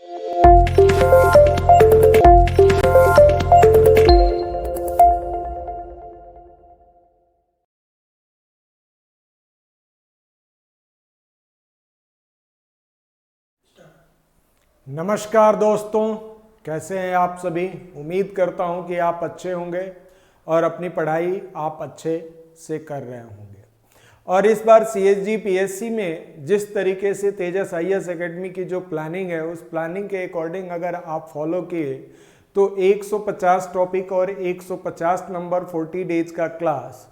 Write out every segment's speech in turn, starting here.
नमस्कार दोस्तों, कैसे हैं आप सभी। उम्मीद करता हूं कि आप अच्छे होंगे और अपनी पढ़ाई आप अच्छे से कर रहे होंगे। और इस बार CSG PSC में जिस तरीके से तेजस IAS एकेडमी की जो प्लानिंग है, उस प्लानिंग के अकॉर्डिंग अगर आप फॉलो किए तो 150 टॉपिक और 150 नंबर 40 डेज का क्लास,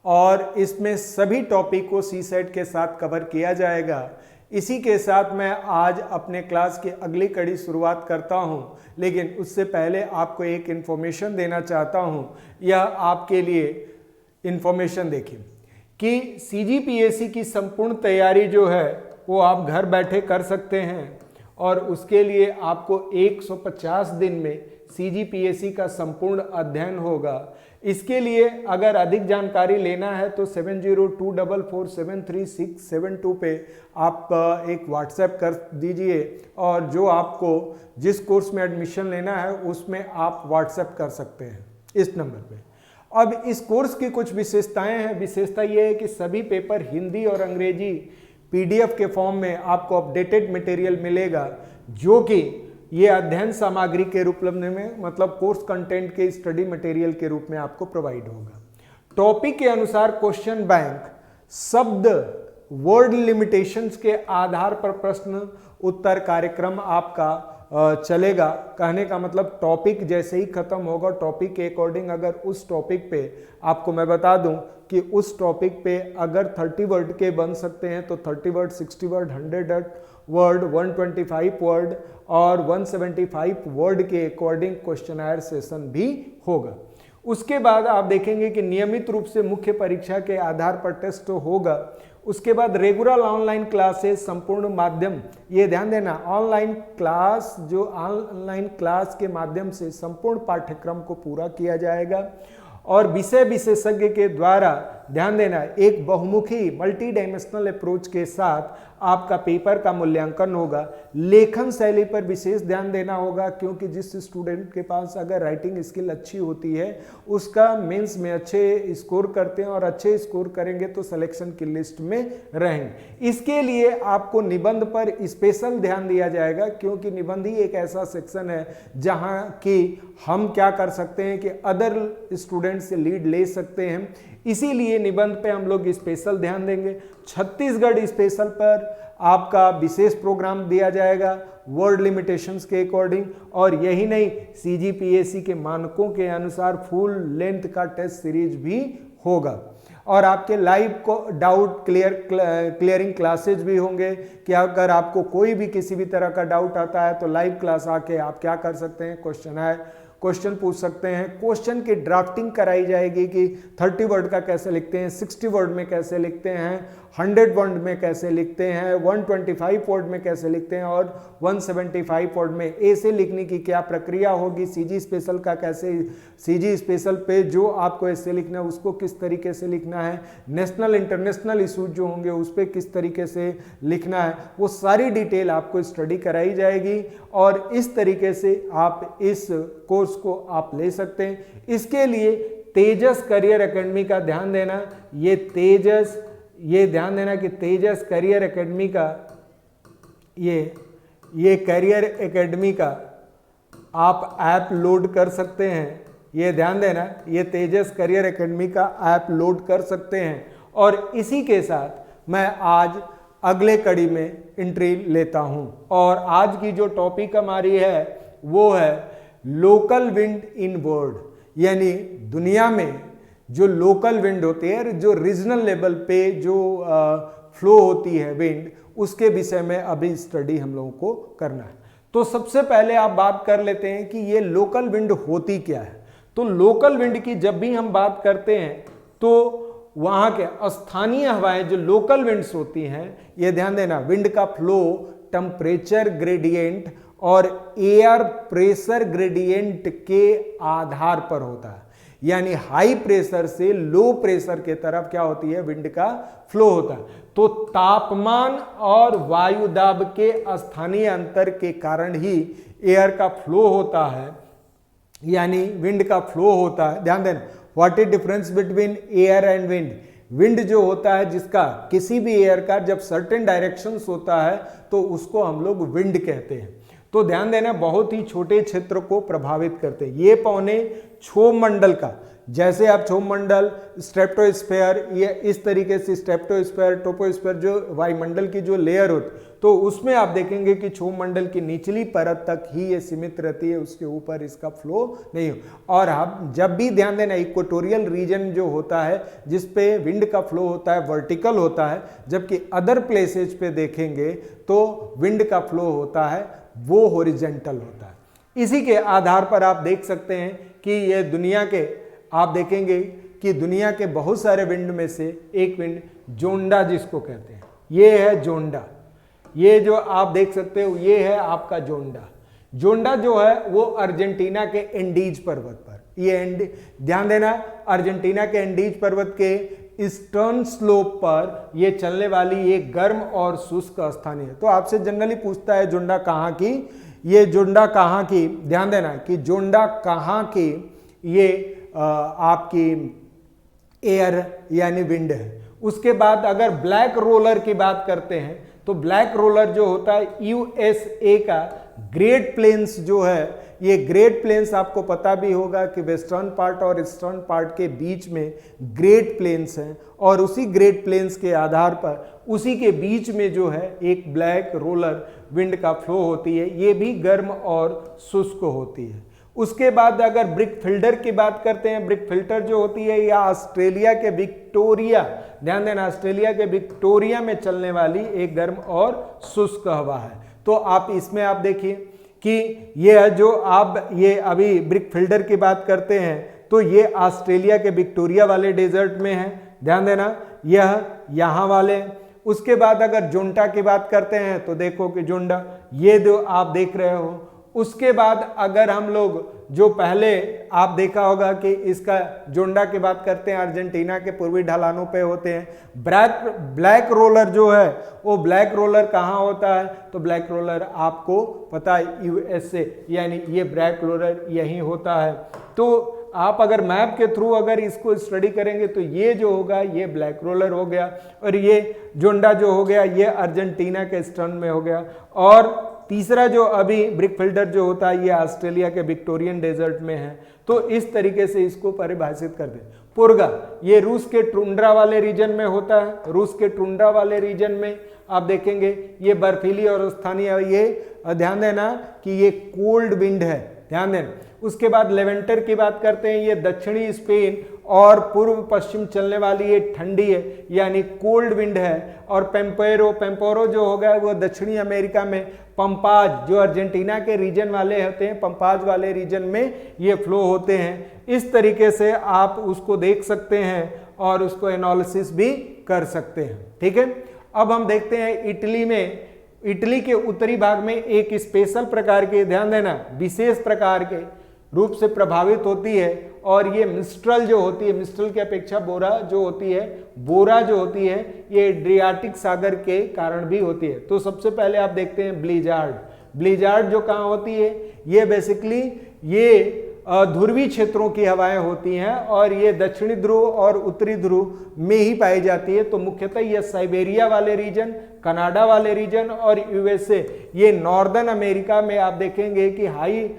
और इसमें सभी टॉपिक को CSET के साथ कवर किया जाएगा। इसी के साथ मैं आज अपने क्लास की अगली कड़ी शुरुआत करता हूं, लेकिन उससे पहले आपको एक इन्फॉर्मेशन देना चाहता हूं। यह आपके लिए इन्फॉर्मेशन देखिए कि CG PSC की संपूर्ण तैयारी जो है वो आप घर बैठे कर सकते हैं, और उसके लिए आपको 150 दिन में CG PSC का संपूर्ण अध्ययन होगा। इसके लिए अगर अधिक जानकारी लेना है तो 7024473672 पे आप एक व्हाट्सएप कर दीजिए, और जो आपको जिस कोर्स में एडमिशन लेना है उसमें आप व्हाट्सएप कर सकते हैं इस नंबर पे। अब इस कोर्स की कुछ विशेषताएं हैं। विशेषता ये है कि सभी पेपर हिंदी और अंग्रेजी PDF के फॉर्म में आपको अपडेटेड मटेरियल मिलेगा, जो कि ये अध्ययन सामग्री के रूप में, मतलब कोर्स कंटेंट के स्टडी मटेरियल के रूप में आपको प्रोवाइड होगा। टॉपिक के अनुसार क्वेश्चन बैंक, शब्द, वर्ड लिमिटेशंस के आधार पर प्रश्न उत्तर कार्यक्रम आपका चलेगा। कहने का मतलब टॉपिक जैसे ही खत्म होगा, टॉपिक के अकॉर्डिंग अगर उस टॉपिक पे आपको मैं बता दूं कि उस टॉपिक पे अगर 30 वर्ड के बन सकते हैं तो 30 वर्ड, 60 वर्ड, 100 वर्ड, 125 वर्ड और 175 वर्ड के अकॉर्डिंग क्वेश्चनायर सेशन भी होगा। उसके बाद आप देखेंगे कि नियमित रूप से मुख्य परीक्षा के आधार पर टेस्ट होगा। उसके बाद रेगुलर ऑनलाइन क्लासेस संपूर्ण माध्यम, ये ध्यान देना, ऑनलाइन क्लास, जो ऑनलाइन क्लास के माध्यम से संपूर्ण पाठ्यक्रम को पूरा किया जाएगा, और विषय विशेषज्ञ के द्वारा, ध्यान देना, एक बहुमुखी मल्टी डायमेंशनल अप्रोच के साथ आपका पेपर का मूल्यांकन होगा। लेखन शैली पर विशेष ध्यान देना होगा, क्योंकि जिस स्टूडेंट के पास अगर राइटिंग स्किल अच्छी होती है उसका मेंस में अच्छे स्कोर करते हैं, और अच्छे स्कोर करेंगे तो सिलेक्शन की लिस्ट में रहेंगे। इसके लिए आपको निबंध पर स्पेशल ध्यान दिया जाएगा, क्योंकि निबंध ही एक ऐसा सेक्शन है जहां कि हम क्या कर सकते हैं कि अदर स्टूडेंट से लीड ले सकते हैं। इसीलिए निबंध पे हम लोग स्पेशल ध्यान देंगे। छत्तीसगढ़ स्पेशल पर आपका विशेष प्रोग्राम दिया जाएगा वर्ड लिमिटेशंस के अकॉर्डिंग, और यही नहीं, CG PSC के मानकों के अनुसार फुल लेंथ का टेस्ट सीरीज भी होगा, और आपके लाइव को डाउट क्लियरिंग क्लासेज भी होंगे कि अगर आपको कोई भी किसी भी तरह का डाउट आता है तो लाइव क्लास आके आप क्या कर सकते हैं, क्वेश्चन पूछ सकते हैं। क्वेश्चन की ड्राफ्टिंग कराई जाएगी कि 30 वर्ड का कैसे लिखते हैं, 60 वर्ड में कैसे लिखते हैं, 100 वर्ड में कैसे लिखते हैं, 125 वर्ड में कैसे लिखते हैं, और 175 वर्ड में ऐसे लिखने की क्या प्रक्रिया होगी। CG स्पेशल का कैसे, CG स्पेशल पे जो आपको ऐसे लिखना है उसको किस तरीके से लिखना है, नेशनल इंटरनेशनल इशूज जो होंगे उस पर किस तरीके से लिखना है, वो सारी डिटेल आपको स्टडी कराई जाएगी, और इस तरीके से आप इस कोर्स को आप ले सकते हैं। इसके लिए तेजस करियर एकेडमी का ध्यान देना, ये ध्यान देना कि तेजस करियर एकेडमी का ये करियर एकेडमी का आप ऐप लोड कर सकते हैं। ये ध्यान देना, ये तेजस करियर एकेडमी का ऐप लोड कर सकते हैं। और इसी के साथ मैं आज अगले कड़ी में एंट्री लेता हूं, और आज की जो टॉपिक हमारी है वो है लोकल विंड इन वर्ल्ड, यानी दुनिया में जो लोकल विंड होती है, जो रीजनल लेवल पे जो फ्लो होती है विंड, उसके विषय में अभी स्टडी हम लोगों को करना है। तो सबसे पहले आप बात कर लेते हैं कि ये लोकल विंड होती क्या है। तो लोकल विंड की जब भी हम बात करते हैं तो वहां के स्थानीय हवाएं जो लोकल विंड्स होती हैं, ये ध्यान देना, विंड का फ्लो टेम्परेचर ग्रेडियंट और एयर प्रेशर ग्रेडियंट के आधार पर होता है। यानी हाई प्रेशर से लो प्रेशर के तरफ क्या होती है, विंड का फ्लो होता है। तो तापमान और वायु दाब के स्थानीय अंतर के कारण ही एयर का फ्लो होता है, यानी विंड का फ्लो होता है। ध्यान देना, what is difference between air and wind. Wind जो होता है, जिसका किसी भी एयर का जब सर्टेन डायरेक्शंस होता है तो उसको हम लोग विंड कहते हैं। तो ध्यान देना, बहुत ही छोटे क्षेत्र को प्रभावित करते हैं। ये पौने क्षोभ मंडल का, जैसे आप क्षोभ मंडल, स्ट्रेप्टोस्फेयर, ये इस तरीके से स्ट्रेप्टोस्फेयर, ट्रोपोस्फेयर, जो वायुमंडल की जो लेयर होती, तो उसमें आप देखेंगे कि क्षोभ मंडल की निचली परत तक ही ये सीमित रहती है, उसके ऊपर इसका फ्लो नहीं हो। और हम जब भी ध्यान देना, इक्वेटोरियल रीजन जो होता है जिस पे विंड का फ्लो होता है वर्टिकल होता है, जबकि अदर प्लेसेज पे देखेंगे तो विंड का फ्लो होता है वो हॉरिजॉन्टल होता है। इसी के आधार पर आप देख सकते हैं कि ये दुनिया के, आप देखेंगे कि दुनिया के बहुत सारे विंड में से एक विंड जोंडा जिसको कहते हैं, ये है जोंडा। ये जो आप देख सकते हो ये है आपका जोंडा। जोंडा जो है वो अर्जेंटीना के एंडीज पर्वत पर, ये ध्यान देना, अर्जेंटीना के एंडीज पर्वत के ईस्टर्न स्लोप पर ये चलने वाली एक गर्म और शुष्क स्थानीय है। तो आपसे जनरली पूछता है जोंडा कहाँ की, ये जोंडा कहाँ की, ध्यान देना कि जोंडा कहाँ की, ये आपकी एयर यानी विंड है। उसके बाद अगर ब्लैक रोलर की बात करते हैं तो ब्लैक रोलर जो होता है यूएसए का ग्रेट प्लेन्स जो है, ये ग्रेट प्लेन्स आपको पता भी होगा कि वेस्टर्न पार्ट और ईस्टर्न पार्ट के बीच में ग्रेट प्लेन्स हैं, और उसी ग्रेट प्लेन्स के आधार पर उसी के बीच में जो है एक ब्लैक रोलर विंड का फ्लो होती है, ये भी गर्म और शुष्क होती है। उसके बाद अगर ब्रिक फिल्टर की बात करते हैं, ब्रिक फिल्टर जो होती है या ऑस्ट्रेलिया के विक्टोरिया, ध्यान देना, ऑस्ट्रेलिया के विक्टोरिया में चलने वाली एक गर्म और शुष्क हवा है। तो आप इसमें आप देखिए कि ये जो आप ये अभी ब्रिक फिल्टर की बात करते हैं तो ये ऑस्ट्रेलिया के विक्टोरिया वाले डेजर्ट में है, ध्यान देना, यह यहाँ वाले। उसके बाद अगर जोंडा की बात करते हैं तो देखो कि जोंडा ये जो आप देख रहे हो। उसके बाद अगर हम लोग जो पहले आप देखा होगा कि इसका जोंडा की बात करते हैं, अर्जेंटीना के पूर्वी ढलानों पे होते हैं। ब्लैक रोलर जो है वो ब्लैक रोलर कहाँ होता है, तो ब्लैक रोलर आपको पता है यूएसए, यानी ये ब्लैक रोलर यहीं होता है। तो आप अगर मैप के थ्रू अगर इसको स्टडी करेंगे तो ये जो होगा ये ब्लैक रोलर हो गया, और ये जोंडा जो हो गया ये अर्जेंटीना के ईस्टर्न में हो गया। और तीसरा जो अभी ब्रिक फिल्टर जो होता है ये ऑस्ट्रेलिया के विक्टोरियन डेजर्ट में है। तो इस तरीके से इसको परिभाषित कर दें। पुर्गा ये रूस के टुंड्रा वाले रीजन में होता है। रूस के टुंड्रा वाले रीजन में आप देखेंगे ये बर्फीली और स्थानीय, ये ध्यान देना कि ये कोल्ड विंड है, ध्यान देना। उसके बाद लेवेंटर की बात करते हैं, ये दक्षिणी स्पेन और पूर्व पश्चिम चलने वाली ये ठंडी है यानी कोल्ड विंड है। और पेम्पोरो जो होगा वो दक्षिणी अमेरिका में, पंपाज जो अर्जेंटीना के रीजन वाले होते हैं, पंपाज वाले रीजन में ये फ्लो होते हैं। इस तरीके से आप उसको देख सकते हैं और उसको एनालिसिस भी कर सकते हैं, ठीक है। अब हम देखते हैं इटली में, इटली के उत्तरी भाग में एक स्पेशल प्रकार के, ध्यान देना, विशेष प्रकार के रूप से प्रभावित होती है। और ये मिस्ट्रल जो होती है, मिस्ट्रल की अपेक्षा बोरा जो होती है, बोरा जो होती है ये एड्रियाटिक सागर के कारण भी होती है। तो सबसे पहले आप देखते हैं ब्लिजार्ड। ब्लिजार्ड जो कहाँ होती है, ये बेसिकली ये ध्रुवीय क्षेत्रों की हवाएं होती हैं और ये दक्षिणी ध्रुव और उत्तरी ध्रुव में ही पाई जाती है। तो मुख्यतः ये साइबेरिया वाले रीजन, कनाडा वाले रीजन और यूएसए, ये नॉर्दर्न अमेरिका में आप देखेंगे कि हाई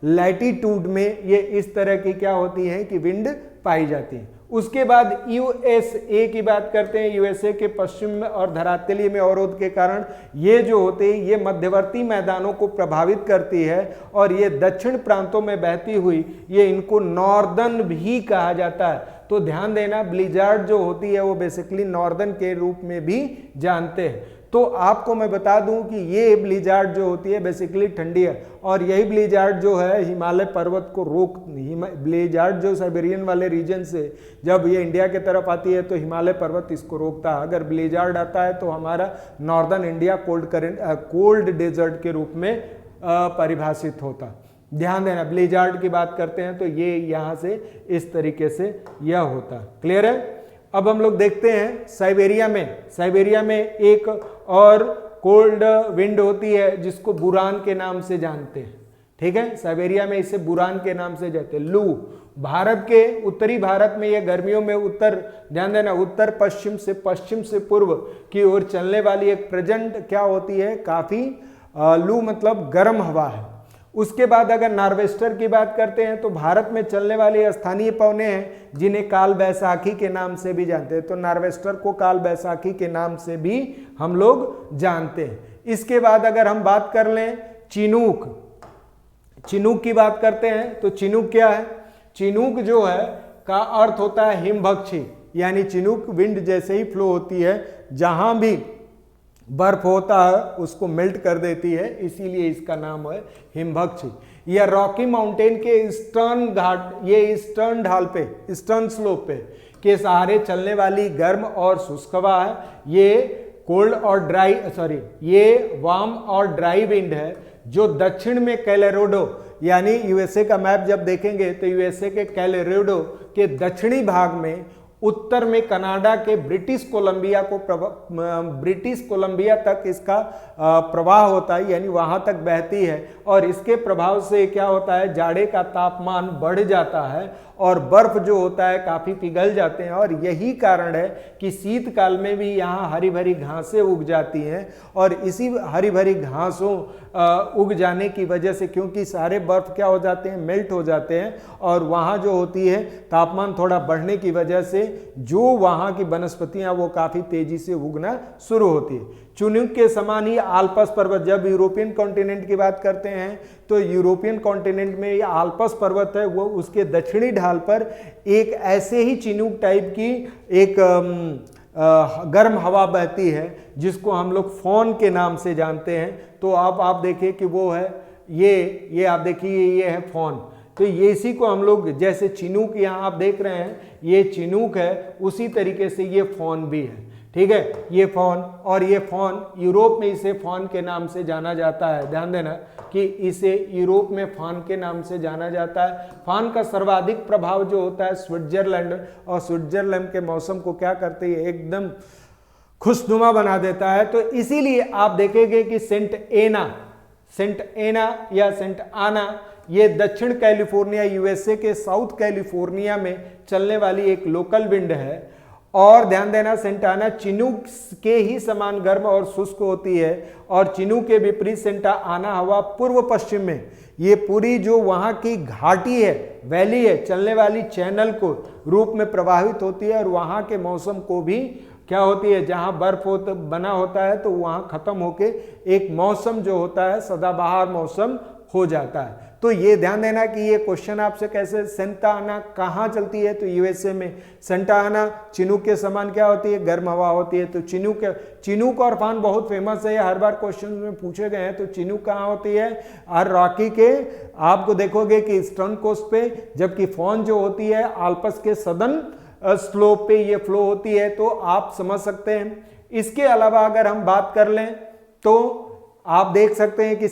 लैटिट्यूड में ये इस तरह की क्या होती है कि विंड पाई जाती है। उसके बाद यूएसए की बात करते हैं। यूएसए के पश्चिम में और धरातलीय में अवरोध के कारण ये जो होते हैं ये मध्यवर्ती मैदानों को प्रभावित करती है और ये दक्षिण प्रांतों में बहती हुई ये इनको नॉर्दर्न भी कहा जाता है। तो ध्यान देना, ब्लिजार्ड जो होती है वो बेसिकली नॉर्दर्न के रूप में भी जानते हैं। तो आपको मैं बता दूं कि ये ब्लिजार्ड जो होती है बेसिकली ठंडी है और यही ब्लिजार्ड जो है हिमालय पर्वत को ब्लिजार्ड जो साइबेरियन वाले रीजन से जब ये इंडिया के तरफ आती है तो हिमालय पर्वत इसको रोकता है। अगर ब्लिजार्ड आता है तो हमारा नॉर्दर्न इंडिया कोल्ड डेजर्ट के रूप में परिभाषित होता। ध्यान देना, ब्लिजार्ड की बात करते हैं तो ये यहाँ से इस तरीके से यह होता है। क्लियर है? अब हम लोग देखते हैं साइबेरिया में एक और कोल्ड विंड होती है जिसको बुरान के नाम से जानते हैं। ठीक है, साइबेरिया में इसे बुरान के नाम से जानते हैं। लू, भारत के उत्तरी भारत में यह गर्मियों में ध्यान देना, उत्तर पश्चिम से पूर्व की ओर चलने वाली एक प्रेजेंट क्या होती है, काफी लू मतलब गर्म हवा है। उसके बाद अगर नॉर्वेस्टर की बात करते हैं तो भारत में चलने वाले स्थानीय पवने हैं जिन्हें काल बैसाखी के नाम से भी जानते हैं। तो नॉर्वेस्टर को काल बैसाखी के नाम से भी हम लोग जानते हैं। इसके बाद अगर हम बात कर लें चिनूक की बात करते हैं तो चिनूक क्या है? चिनूक जो है का अर्थ होता है हिमभक्षी, यानी चिनूक विंड जैसे ही फ्लो होती है जहां भी बर्फ होता है उसको मेल्ट कर देती है, इसीलिए इसका नाम है हिमभक्षी। यह रॉकी माउंटेन के ईस्टर्न घाट, ये ईस्टर्न ढाल पे, ईस्टर्न स्लोप पे के सहारे चलने वाली गर्म और शुष्क हवा है। ये कोल्ड और ड्राई ये वार्म और ड्राई विंड है जो दक्षिण में कोलोराडो, यानी यूएसए का मैप जब देखेंगे तो यूएसए के कोलोराडो के दक्षिणी भाग में, उत्तर में कनाडा के ब्रिटिश कोलंबिया तक इसका प्रवाह होता है, यानी वहां तक बहती है। और इसके प्रभाव से क्या होता है, जाड़े का तापमान बढ़ जाता है और बर्फ जो होता है काफी पिघल जाते हैं। और यही कारण है कि शीतकाल में भी यहाँ हरी भरी घासें उग जाती हैं। और इसी हरी भरी घासों उग जाने की वजह से, क्योंकि सारे बर्फ क्या हो जाते हैं, मेल्ट हो जाते हैं, और वहाँ जो होती है तापमान थोड़ा बढ़ने की वजह से जो वहाँ की वनस्पतियाँ वो काफ़ी तेजी से उगना शुरू होती है। चिनूक के समान ही आल्पस पर्वत, जब यूरोपियन कॉन्टिनेंट की बात करते हैं तो यूरोपियन कॉन्टिनेंट में ये आल्पस पर्वत है, वो उसके दक्षिणी ढाल पर एक ऐसे ही चिनूक टाइप की एक गर्म हवा बहती है जिसको हम लोग फॉन के नाम से जानते हैं। तो अब आप देखिए कि वो है ये आप देखिए ये है फॉन। तो ये इसी को हम लोग, जैसे चिनूक यहाँ आप देख रहे हैं ये चिनूक है, उसी तरीके से ये फॉन भी है। ठीक है, ये फॉन, और ये फॉन यूरोप में इसे फॉन के नाम से जाना जाता है। ध्यान देना कि इसे यूरोप में फॉन के नाम से जाना जाता है। फॉन का सर्वाधिक प्रभाव जो होता है स्विट्जरलैंड, और स्विट्जरलैंड के मौसम को क्या करते हैं, एकदम खुशनुमा बना देता है। तो इसीलिए आप देखेंगे कि सेंट एना या सेंट आना ये दक्षिण कैलिफोर्निया, यूएसए के साउथ कैलिफोर्निया में चलने वाली एक लोकल विंड है। और ध्यान देना, सेंट आना चिनूक के ही समान गर्म और शुष्क होती है, और चिनूक के विपरीत सेंट आना हवा पूर्व पश्चिम में, ये पूरी जो वहाँ की घाटी है, वैली है, चलने वाली चैनल को रूप में प्रभावित होती है। और वहाँ के मौसम को भी क्या होती है, जहाँ बर्फ बना होता है तो वहाँ खत्म होके एक मौसम जो होता है सदाबहार मौसम हो जाता है। तो ये ध्यान देना कि ये क्वेश्चन आपसे कैसे, सेंटा आना कहाँ चलती है, तो यूएसए में। सेंटा आना चिनूक के समान क्या होती है, गर्म हवा होती है। तो चिनूक और फॉन बहुत फेमस है, हर बार क्वेश्चन में पूछे गए हैं। तो चिनूक कहाँ होती है, और रॉकी के आपको देखोगे कि ईस्टर्न कोस्ट पे, जबकि फॉन जो होती है आल्पस के सदर्न स्लोप पे ये फ्लो होती है। तो आप समझ सकते हैं। इसके अलावा अगर हम बात कर लें तो आप देख सकते हैं कि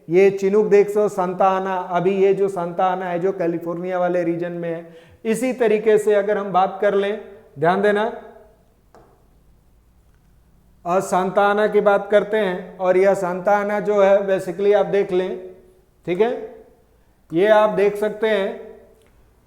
ये चिनूक देख सो सांता आना, अभी ये जो सांता आना है जो कैलिफोर्निया वाले रीजन में है। इसी तरीके से अगर हम बात कर लें, ध्यान देना, और सांता आना की बात करते हैं, और यह सांता आना जो है बेसिकली आप देख लें, ठीक है, ये आप देख सकते हैं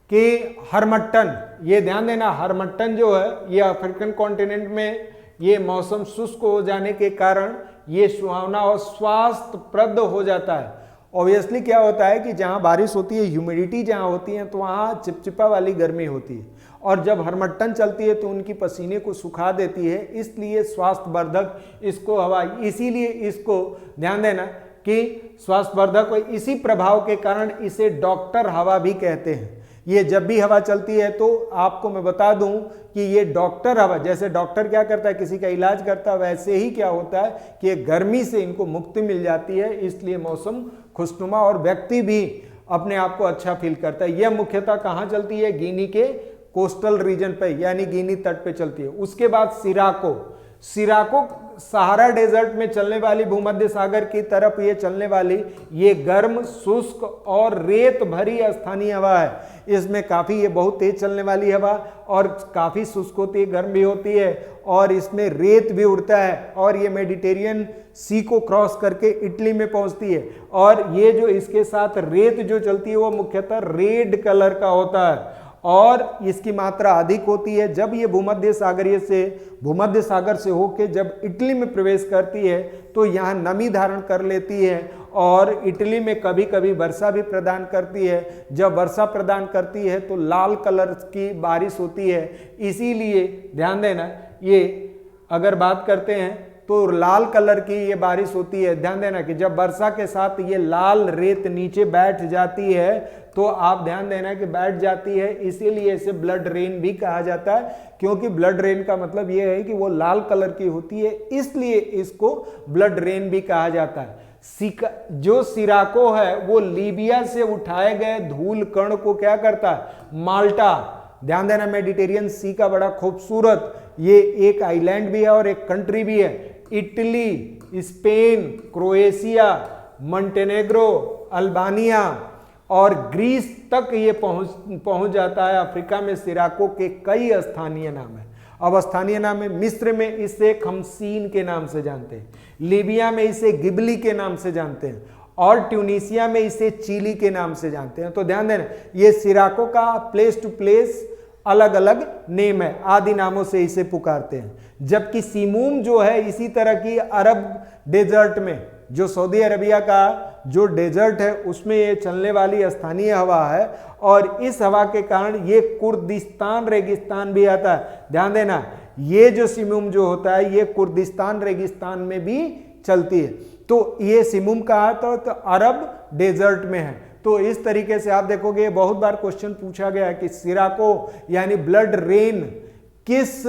कि हरमट्टन, ये ध्यान देना, हरमट्टन जो है ये अफ्रीकन कॉन्टिनेंट में ये मौसम शुष्क हो जाने के कारण ये सुहावना और स्वास्थ्यप्रद हो जाता है। ऑब्वियसली क्या होता है कि जहाँ बारिश होती है, ह्यूमिडिटी जहाँ होती है, तो वहाँ चिपचिपा वाली गर्मी होती है, और जब हरमट्टन चलती है तो उनकी पसीने को सुखा देती है, इसलिए स्वास्थ्यवर्धक इसको हवा, इसीलिए इसको ध्यान देना कि स्वास्थ्यवर्धक, इसी प्रभाव के कारण इसे डॉक्टर हवा भी कहते हैं। ये जब भी हवा चलती है तो आपको मैं बता दूं कि ये डॉक्टर हवा, जैसे डॉक्टर क्या करता है, किसी का इलाज करता है, वैसे ही क्या होता है कि गर्मी से इनको मुक्ति मिल जाती है, इसलिए मौसम खुशनुमा और व्यक्ति भी अपने आप को अच्छा फील करता है। यह मुख्यतः कहाँ चलती है, गिनी के कोस्टल रीजन पे, यानी गिनी तट पे चलती है। उसके बाद सिराको सहारा डेजर्ट में चलने वाली, भूमध्य सागर की तरफ ये चलने वाली ये गर्म, शुष्क और रेत भरी स्थानीय हवा है। इसमें काफ़ी ये बहुत तेज चलने वाली हवा और काफ़ी शुष्क होती है, गर्म भी होती है और इसमें रेत भी उड़ता है और ये मेडिटेरियन सी को क्रॉस करके इटली में पहुंचती है। और ये जो इसके साथ रेत जो चलती है वो मुख्यतः रेड कलर का होता है और इसकी मात्रा अधिक होती है। जब ये भूमध्य सागर से होके जब इटली में प्रवेश करती है तो यहाँ नमी धारण कर लेती है और इटली में कभी कभी वर्षा भी प्रदान करती है। जब वर्षा प्रदान करती है तो लाल कलर की बारिश होती है। इसीलिए ध्यान देना, ये अगर बात करते हैं तो लाल कलर की ये बारिश होती है। ध्यान देना कि जब वर्षा के साथ ये लाल रेत नीचे बैठ जाती है तो आप ध्यान देना कि बैठ जाती है, इसीलिए इसे ब्लड रेन भी कहा जाता है, क्योंकि ब्लड रेन का मतलब ये है कि वो लाल कलर की होती है, इसलिए इसको ब्लड रेन भी कहा जाता है। जो सिराको है वो लीबिया से उठाए गए धूल कण को क्या करता है? माल्टा, ध्यान देना मेडिटेरियन सी का बड़ा खूबसूरत ये एक आइलैंड भी है और एक कंट्री भी है। Italy, Spain, Croatia, Montenegro, Albania और ग्रीस तक ये पहुंच जाता है। अफ्रीका में सिराको के कई स्थानीय नाम है। अब स्थानीय नाम है, मिस्र में इसे खमसीन के नाम से जानते हैं, लीबिया में इसे गिबली के नाम से जानते हैं और ट्यूनीसिया में इसे चिली के नाम से जानते हैं। तो ध्यान देना ये सिराको का प्लेस टू प्लेस अलग अलग नेम है, आदि नामों से इसे पुकारते हैं। जबकि सीमूम जो है इसी तरह की अरब डेजर्ट में, जो सऊदी अरबिया का जो डेजर्ट है उसमें ये चलने वाली स्थानीय हवा है और इस हवा के कारण ये कुर्दिस्तान रेगिस्तान भी आता है। ध्यान देना ये जो सीमूम जो होता है ये कुर्दिस्तान रेगिस्तान में भी चलती है। तो ये सीमूम कहा तो अरब डेजर्ट में है। तो इस तरीके से आप देखोगे बहुत बार क्वेश्चन पूछा गया है कि सिराको यानी ब्लड रेन किस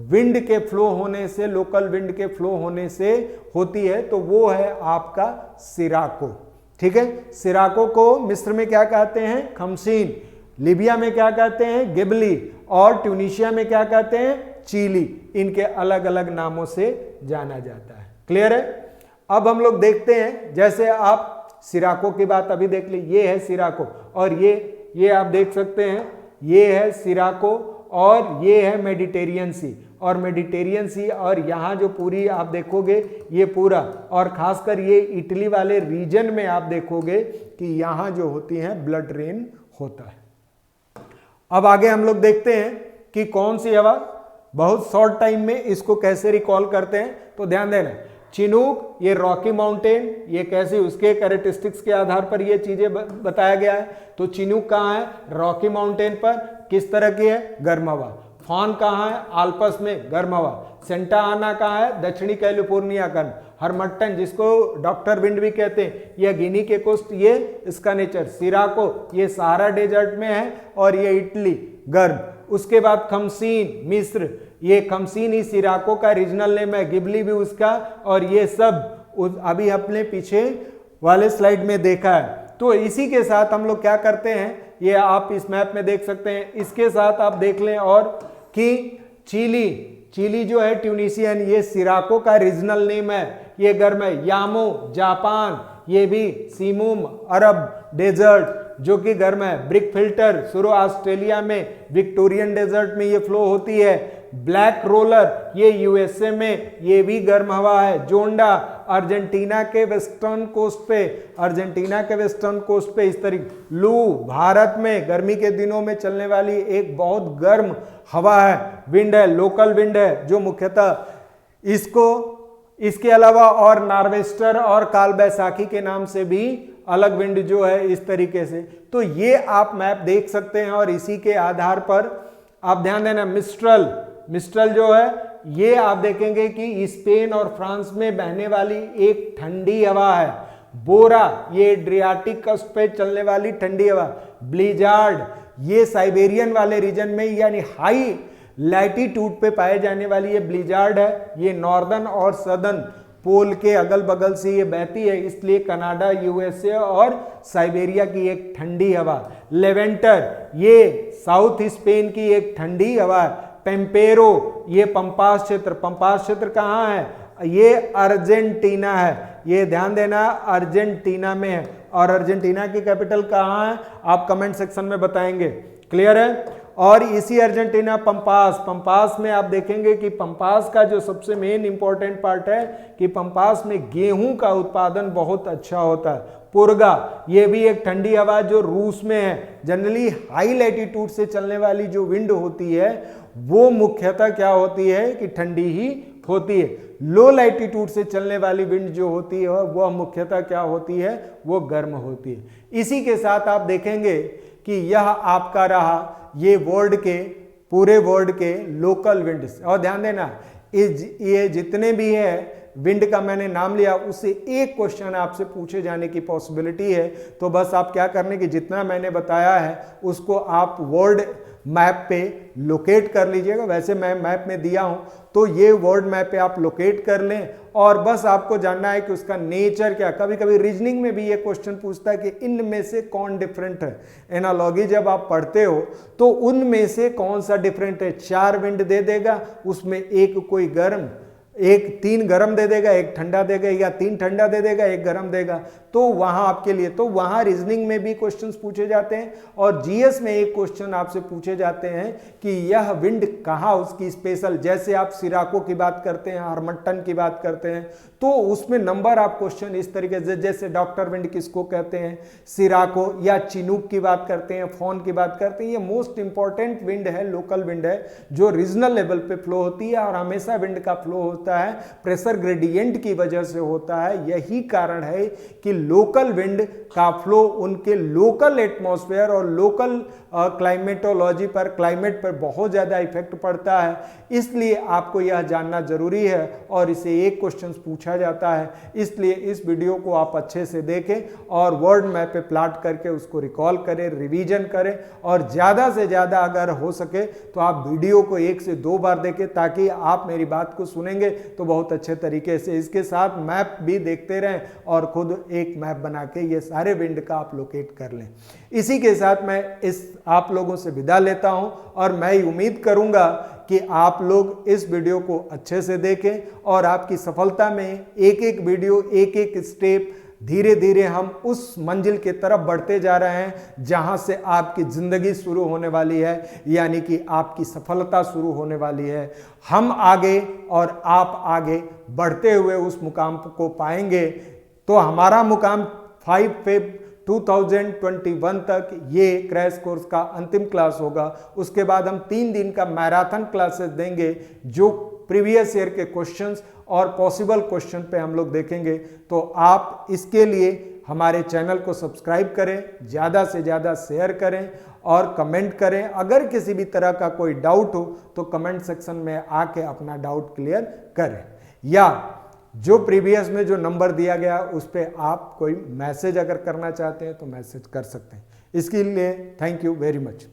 विंड के फ्लो होने से, लोकल विंड के फ्लो होने से होती है, तो वो है आपका सिराको। ठीक है, सिराको को मिस्र में क्या कहते हैं? खमसीन, लीबिया में क्या कहते हैं? गिबली और ट्यूनीशिया में क्या कहते हैं? चिली। इनके अलग अलग नामों से जाना जाता है। क्लियर है? अब हम लोग देखते हैं, जैसे आप सिराको की बात अभी देख ली, ये है सिराको और ये आप देख सकते हैं, ये है सिराको और ये है मेडिटेरियन सी और मेडिटेरियन सी और यहाँ जो पूरी आप देखोगे ये पूरा और खासकर ये इटली वाले रीजन में आप देखोगे कि यहाँ जो होती हैं ब्लड रेन होता है। अब आगे हम लोग देखते हैं कि कौन सी हवा बहुत शॉर्ट टाइम में इसको कैसे रिकॉल करते हैं। तो ध्यान देना, चिनूक ये रॉकी माउंटेन, ये कैसे उसके कैरेक्टरिस्टिक्स के आधार पर ये चीजें बताया गया है। तो चिनूक कहाँ है? रॉकी माउंटेन पर। किस तरह की है? गर्म हवा। फॉन कहाँ है? आल्पस में, गर्म हवा। सेंटा आना कहाँ है? दक्षिणी कैलिफोर्निया का। हरमट्टन जिसको डॉक्टर विंड भी कहते हैं, यह गिनी के कोस्ट, ये इसका नेचर। सिराको ये सहारा डेजर्ट में है और ये इटली गर्म। उसके बाद खमसीन मिस्र, ये खमसीन ही सिराको का रीजनल नेम है, गिबली भी उसका, और ये सब अभी अपने पीछे वाले स्लाइड में देखा है। तो इसी के साथ हम लोग क्या करते हैं, ये आप इस मैप में देख सकते हैं। इसके साथ आप देख लें और कि चिली जो है ट्यूनीसियन, ये सिराको का रीजनल नेम है, ये गर्म है। यामो जापान, ये भी सीमूम अरब डेजर्ट जो कि गर्म है। ब्रिक फिल्टर सुरो ऑस्ट्रेलिया में, विक्टोरियन डेजर्ट में ये फ्लो होती है। ब्लैक रोलर ये यूएसए में, ये भी गर्म हवा है। जोंडा अर्जेंटीना के वेस्टर्न कोस्ट पे, इस तरीके। लू भारत में गर्मी के दिनों में चलने वाली एक बहुत गर्म हवा है, विंड है, लोकल विंड है, जो मुख्यतः इसके अलावा और नार्वेस्टर और काल बैसाखी के नाम से भी अलग विंड जो है इस तरीके से। तो ये आप मैप देख सकते हैं और इसी के आधार पर आप ध्यान देना, मिस्ट्रल जो है ये आप देखेंगे कि स्पेन और फ्रांस में बहने वाली एक ठंडी हवा है। बोरा ये एड्रियाटिक कस्ट पे चलने वाली ठंडी हवा। ब्लिजार्ड ये साइबेरियन वाले रीजन में यानी हाई लैटिट्यूड पे पाए जाने वाली ये ब्लिजार्ड है। ये नॉर्दर्न और सदर्न पोल के अगल बगल से ये बहती है, इसलिए कनाडा, यूएसए और साइबेरिया की एक ठंडी हवा। लेवेंटर ये साउथ स्पेन की एक ठंडी हवा है। पेम्पेरो, ये पंपास क्षेत्र कहाँ है, ये अर्जेंटीना है, ये ध्यान देना अर्जेंटीना में है। और अर्जेंटीना की कैपिटल कहाँ है आप कमेंट सेक्शन में बताएंगे, क्लियर है। और इसी अर्जेंटीना पंपास में आप देखेंगे कि पंपास का जो सबसे मेन इंपॉर्टेंट पार्ट है कि पंपास में गेहूं का उत्पादन बहुत अच्छा होता है। पुर्गा, ये भी एक ठंडी हवा जो रूस में है। जनरली हाई लैटिट्यूड से चलने वाली जो विंड होती है वो मुख्यतः क्या होती है कि ठंडी ही होती है। लो लैटिट्यूड से चलने वाली विंड जो होती है वह मुख्यतः क्या होती है, वो गर्म होती है। इसी के साथ आप देखेंगे कि यह आपका रहा ये पूरे वर्ल्ड के लोकल विंड्स। और ध्यान देना ये जितने भी है विंड का मैंने नाम लिया उससे एक क्वेश्चन आपसे पूछे जाने की पॉसिबिलिटी है। तो बस आप क्या करने की जितना मैंने बताया है उसको आप वर्ल्ड मैप पे लोकेट कर लीजिएगा। वैसे मैं मैप में दिया हूं तो ये वर्ल्ड मैप पे आप लोकेट कर लें और बस आपको जानना है कि उसका नेचर क्या। कभी कभी रीजनिंग में भी ये क्वेश्चन पूछता है कि इनमें से कौन डिफरेंट है। एनालॉजी जब आप पढ़ते हो तो उनमें से कौन सा डिफरेंट है। 4 विंड दे देगा, उसमें एक कोई गर्म, एक 3 गर्म दे देगा, एक ठंडा देगा, या 3 ठंडा दे देगा, एक गर्म देगा। तो वहां आपके लिए तो वहां रीजनिंग में भी क्वेश्चंस पूछे जाते हैं और जीएस में एक क्वेश्चन आपसे पूछे जाते हैं कि यह विंड कहाँ उसकी स्पेशल, जैसे आप सिराको की बात करते हैं, हार्मटन की बात करते हैं तो उसमें नंबर आप क्वेश्चन इस तरीके से, जैसे डॉक्टर विंड किसको कहते हैं, सिराको या चिनूक की बात करते हैं, फोन की बात करते हैं। ये मोस्ट इंपॉर्टेंट विंड है, लोकल विंड है जो रीजनल लेवल पे फ्लो होती है और हमेशा विंड का फ्लो होता है प्रेशर ग्रेडियंट की वजह से होता है। यही कारण है कि लोकल विंड का फ्लो उनके लोकल एटमॉस्फेयर और लोकल क्लाइमेटोलॉजी पर, क्लाइमेट पर बहुत ज़्यादा इफेक्ट पड़ता है। इसलिए आपको यह जानना जरूरी है और इसे एक क्वेश्चन पूछा जाता है। इसलिए इस वीडियो को आप अच्छे से देखें और वर्ल्ड मैप पे प्लॉट करके उसको रिकॉल करें, रिवीजन करें और ज़्यादा से ज़्यादा अगर हो सके तो आप वीडियो को 1 से 2 बार देखें ताकि आप मेरी बात को सुनेंगे तो बहुत अच्छे तरीके से। इसके साथ मैप भी देखते रहें और खुद एक मैप बना के ये सारे विंड का आप लोकेट कर लें। इसी के साथ मैं आप लोगों से विदा लेता हूं और मैं उम्मीद करूंगा कि आप लोग इस वीडियो को अच्छे से देखें और आपकी सफलता में एक एक वीडियो, एक एक स्टेप, धीरे धीरे हम उस मंजिल की तरफ बढ़ते जा रहे हैं जहां से आपकी जिंदगी शुरू होने वाली है, यानी कि आपकी सफलता शुरू होने वाली है। हम आगे और आप आगे बढ़ते हुए उस मुकाम को पाएंगे। तो हमारा मुकाम 5 फ़रवरी 2021 तक ये क्रैश कोर्स का अंतिम क्लास होगा। उसके बाद हम 3 दिन का मैराथन क्लासेस देंगे जो प्रीवियस ईयर के क्वेश्चंस और पॉसिबल क्वेश्चन पे हम लोग देखेंगे। तो आप इसके लिए हमारे चैनल को सब्सक्राइब करें, ज़्यादा से ज़्यादा शेयर करें और कमेंट करें। अगर किसी भी तरह का कोई डाउट हो तो कमेंट सेक्शन में आके अपना डाउट क्लियर करें, या जो प्रीवियस में जो नंबर दिया गया उस पर आप कोई मैसेज अगर करना चाहते हैं तो मैसेज कर सकते हैं। इसके लिए थैंक यू वेरी मच।